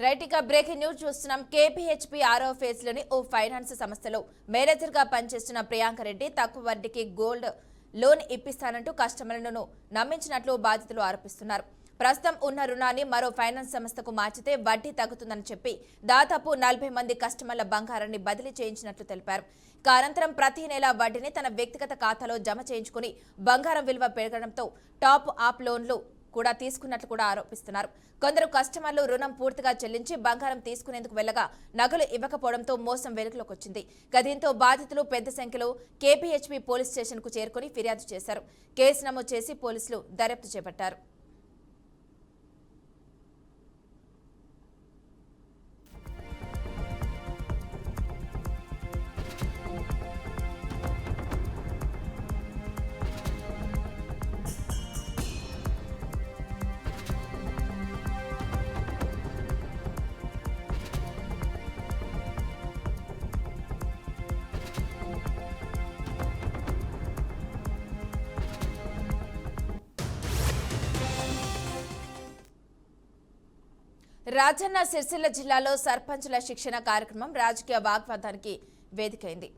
Right ఇక breaking news చూస్తున్నాం. KPHP 6వ ఫేజ్లోని ఓ ఫైనాన్స్ సంస్థలో మేనేజర్గా పనిచేస్తున్న ప్రియాంక రెడ్డి తక్కువ వడ్డీకి గోల్డ్ లోన్ ఇప్పిస్తానంటూ కస్టమర్లను నమ్మించినట్లు బాధితులు ఆరోపిస్తున్నారు. ప్రస్తుతం ఉన్న రుణాన్ని మరో ఫైనాన్స్ సంస్థకు మార్చితే వడ్డీ తగ్గుతుందని చెప్పి దాదాపు 40 మంది కస్టమర్ల బంగారాన్ని బదిలీ చేయించినట్లు తెలిపారు. అనంతరం ప్రతి నెల వడ్డీని తన వ్యక్తిగత ఖాతాలో జమ చేయించుకుని బంగారం విలువ పెరగడంతో టాప్ అప్ లోన్లు కూడా తీసుకున్నట్లు కూడా ఆరోపిస్తున్నారు. కొందరు కస్టమర్లు రుణం పూర్తిగా చెల్లించి బంగారం తీసుకునేందుకు వెళ్లగా నగలు ఇవ్వకపోవడంతో మోసం వెలుగులోకి వచ్చింది. దీంతో బాధితులు పెద్ద సంఖ్యలో కేపీహెచ్పీ పోలీస్ స్టేషన్ కు చేరుకుని ఫిర్యాదు చేశారు. కేసు నమోదు చేసి పోలీసులు దర్యాప్తు చేపట్టారు. రాజన్న సిరిసిల్ల జిల్లాలో సర్పంచుల శిక్షణ కార్యక్రమం రాజకీయ వాగ్వాదానికి వేదికైంది.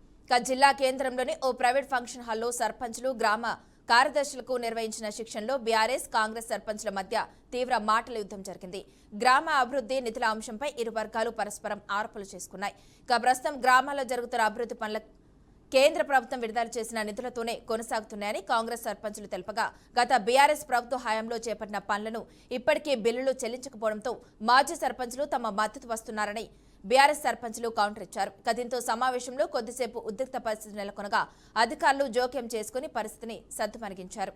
జిల్లా కేంద్రంలోని ఓ ప్రైవేట్ ఫంక్షన్ హాల్లో సర్పంచులు, గ్రామ కార్యదర్శులకు నిర్వహించిన శిక్షణలో బీఆర్ఎస్, కాంగ్రెస్ సర్పంచుల మధ్య తీవ్ర మాటల యుద్ధం జరిగింది. గ్రామ అభివృద్ధి నిధుల అంశంపై ఇరు వర్గాలు పరస్పరం ఆరోపణలు చేసుకున్నాయి. ప్రస్తుతం గ్రామాల్లో జరుగుతున్న అభివృద్ధి పనుల కేంద్ర ప్రభుత్వం విడుదల చేసిన నిధులతోనే కొనసాగుతున్నాయని కాంగ్రెస్ సర్పంచులు తెలుపగా, గత బీఆర్ఎస్ ప్రభుత్వ హయాంలో చేపట్టిన పనులను ఇప్పటికీ బిల్లులు చెల్లించకపోవడంతో మాజీ సర్పంచులు తమ మద్దతు వస్తున్నారని బీఆర్ఎస్ సర్పంచులు కౌంటర్ ఇచ్చారు. దీంతో సమావేశంలో కొద్దిసేపు ఉద్రిక్త పరిస్థితి నెలకొనగా అధికారులు జోక్యం చేసుకుని పరిస్థితిని సద్దుమణిగించారు.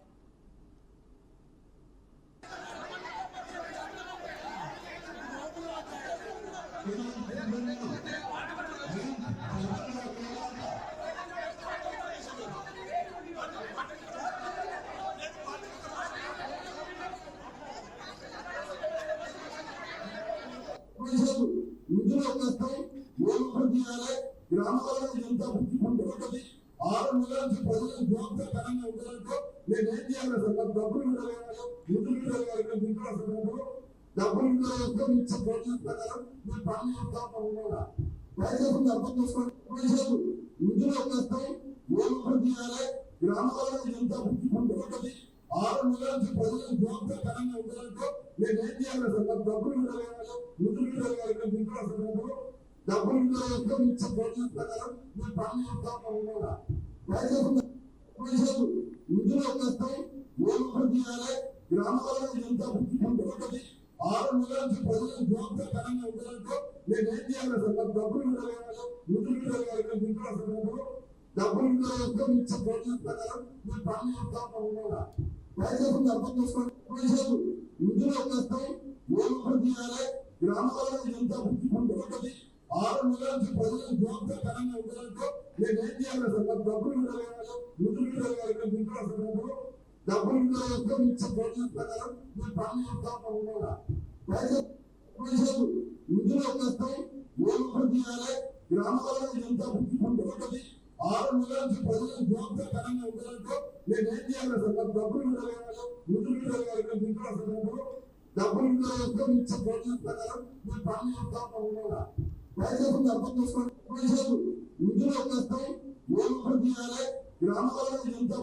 గ్రామాలలో ఎంత ఉంటుంది 6 నెలల నుంచి ప్రజలను జవాబుదారీతనంగా ఉండాలంటే నేను ఏం చేయాలి సార్? డబ్బులు విడుదలయ్యాలి, నిధులు విడుదలయ్యాలి, నిధుల సందర్భంలో డబ్బులు విడుదలైతే ఇచ్చే ప్రోగ్రాం ప్రకారం నేను పనులు చేస్తా ఉండాలా. దయచేసి అర్థం చేసుకోండి. నిధులు వస్తాయి, అభివృద్ధి చేయాలి. గ్రామాలలో ఎంత ఉంటుంది 6 నెలల నుంచి ప్రజలను జవాబుదారీతనంగా ఉండాలంటే నేను ఏం చేయాలి సార్? డబ్బులు విడుదలయ్యాలి, నిధులు విడుదలయ్యాలి, నిధుల సందర్భంలో డబ్బులు ఇచ్చే ప్రోగ్రాం ప్రకారం నేను పనులు చేస్తా ఉండాలా. దయచేసి నిధులు వస్తాయి, అభివృద్ధి చేయాలి. గ్రామాలలో ఎంత ఉంటుంది 6 నెలల నుంచి ప్రజలను జవాబుదారీతనంగా ఉండాలంటే నేను ఏం చేయాలి సార్? డబ్బులు విడుదలయ్యాలి, నిధులు విడుదలయ్యాలి, నిధుల సందర్భంలో డబ్బులు ఇచ్చే ప్రోగ్రాం ప్రకారం నేను పనులు చేస్తా ఉండాలా. దయచేసి అర్థం చేసుకోండి. నిధులు వస్తాయి, అభివృద్ధి చేయాలి. గ్రామాలలో ఎంత ఉంటుంది 6 నెలల నుంచి ప్రజలను జవాబుదారీతనంగా ఉండాలంటే నేను ఏం చేయాలి సార్? డబ్బులు విడుదలయ్యాలి, నిధులు విడుదలయ్యాలి, నిధుల సందర్భంలో డబ్బులు ఇచ్చే ప్రోగ్రాం ప్రకారం నేను పనులు చేస్తా ఉండాలా. దయచేసి నిధులు వస్తాయి, అభివృద్ధి చేయాలి. గ్రామాలలో ఎంత ఉంటుంది 6 నెలల నుంచి ప్రజలను జవాబుదారీతనంగా ఉండాలంటే నేను ఏం చేయాలి సార్? డబ్బులు విడుదలయ్యాలి, నిధులు విడుదలయ్యాలి, నిధుల సందర్భంలో డబ్బులు ఇచ్చే ప్రోగ్రాం ప్రకారం నేను పనులు చేస్తా ఉండాలా. దయచేసి అర్థం చేసుకోండి. నిధులు వస్తాయి, అభివృద్ధి చేయాలి. గ్రామాలలో ఎంత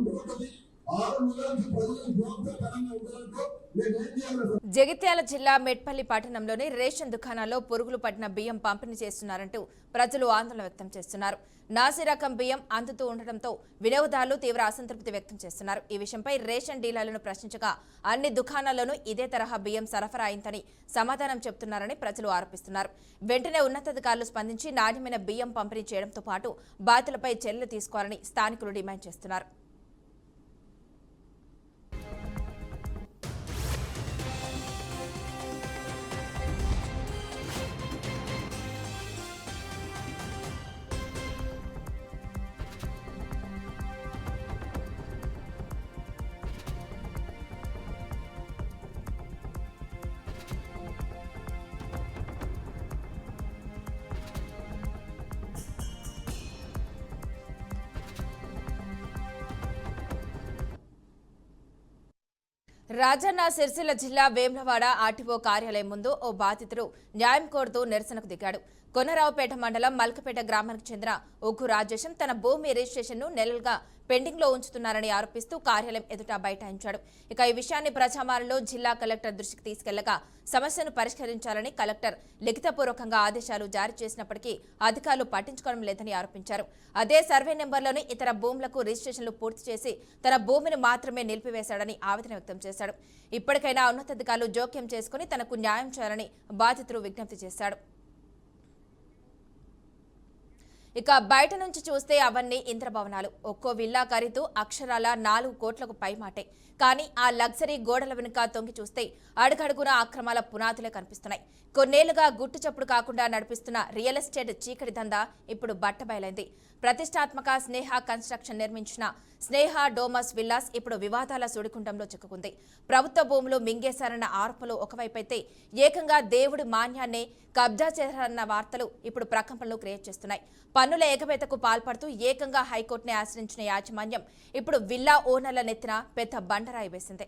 ఉంటుంది 6 నెలల నుంచి ప్రజలను జవాబుదారీతనంగా ఉండాలంటే నేను ఏం చేయాలి సార్? జగిత్యాల జిల్లా మెట్పల్లి పట్టణంలోని రేషన్ దుకాణాల్లో పురుగులు పట్టిన బియ్యం పంపిణీ చేస్తున్నారంటూ ప్రజలు ఆందోళన వ్యక్తం చేస్తున్నారు. నాసి రకం బియ్యం అందుతూ ఉండటంతో వినియోగదారులు తీవ్ర అసంతృప్తి వ్యక్తం చేస్తున్నారు. ఈ విషయంపై రేషన్ డీలర్లను ప్రశ్నించగా అన్ని దుకాణాల్లోనూ ఇదే తరహా బియ్యం సరఫరా అయిందని సమాధానం చెబుతున్నారని ప్రజలు ఆరోపిస్తున్నారు. వెంటనే ఉన్నతాధికారులు స్పందించి నాణ్యమైన బియ్యం పంపిణీ చేయడంతో పాటు బాధితులపై చర్యలు తీసుకోవాలని స్థానికులు డిమాండ్ చేస్తున్నారు. రాజన్న సిరిసిల్ల జిల్లా వేములవాడ ఆర్టీఓ కార్యాలయం ముందు ఓ బాధితుడు న్యాయం కోరుతూ నిరసనకు దిగాడు. కొనరావుపేట మండలం మల్కపేట గ్రామానికి చెందిన ఉగ్గు రాజేశం తన భూమి రిజిస్ట్రేషన్ను నెలలుగా పెండింగ్ లో ఉంచుతున్నారని ఆరోపిస్తూ కార్యాలయం ఎదుట బైఠాయించాడు. ఇక ఈ విషయాన్ని ప్రజామాలలో జిల్లా కలెక్టర్ దృష్టికి తీసుకెళ్లగా సమస్యను పరిష్కరించాలని కలెక్టర్ లిఖితపూర్వకంగా ఆదేశాలు జారీ చేసినప్పటికీ అధికారులు పట్టించుకోవడం లేదని ఆరోపించారు. అదే సర్వే నెంబర్లోని ఇతర భూములకు రిజిస్ట్రేషన్లు పూర్తి చేసి తన భూమిని మాత్రమే నిలిపివేశాడని ఆవేదన వ్యక్తం చేశాడు. ఇప్పటికైనా ఉన్నతాధికారులు జోక్యం చేసుకుని తనకు న్యాయం చేయాలని బాధితుడు విజ్ఞప్తి చేశాడు. ఇక బయట నుంచి చూస్తే అవన్నీ ఇంద్రభవనాలు. ఒక్కో విల్లా ఖరీదు అక్షరాల 4 కోట్లకు పైమాటే. కానీ ఆ లగ్జరీ గోడల వెనుక తొంగి చూస్తే అడుగడుగున అక్రమాల పునాదులే కనిపిస్తున్నాయి. కొన్నేళ్లుగా గుట్టు చప్పుడు కాకుండా నడిపిస్తున్న రియల్ ఎస్టేట్ చీకటి దందా ఇప్పుడు బట్టబయలైంది. ప్రతిష్టాత్మక స్నేహ కన్స్ట్రక్షన్ నిర్మించిన స్నేహ డోమస్ విల్లాస్ ఇప్పుడు వివాదాల సుడిగుండంలో చిక్కుకుంది. ప్రభుత్వ భూములు మింగేశారన్న ఆరోపణలు ఒకవైపైతే ఏకంగా దేవుడి మాన్యాన్నే కబ్జా చేశారన్న వార్తలు ఇప్పుడు ప్రకంపనలు క్రియేట్ చేస్తున్నాయి. పన్నుల ఎగవేతకు పాల్పడుతూ ఏకంగా హైకోర్టుని ఆశ్రయించిన యాజమాన్యం ఇప్పుడు విల్లా ఓనర్ల నెత్తిన పెద్ద బండరాయి వేసింది.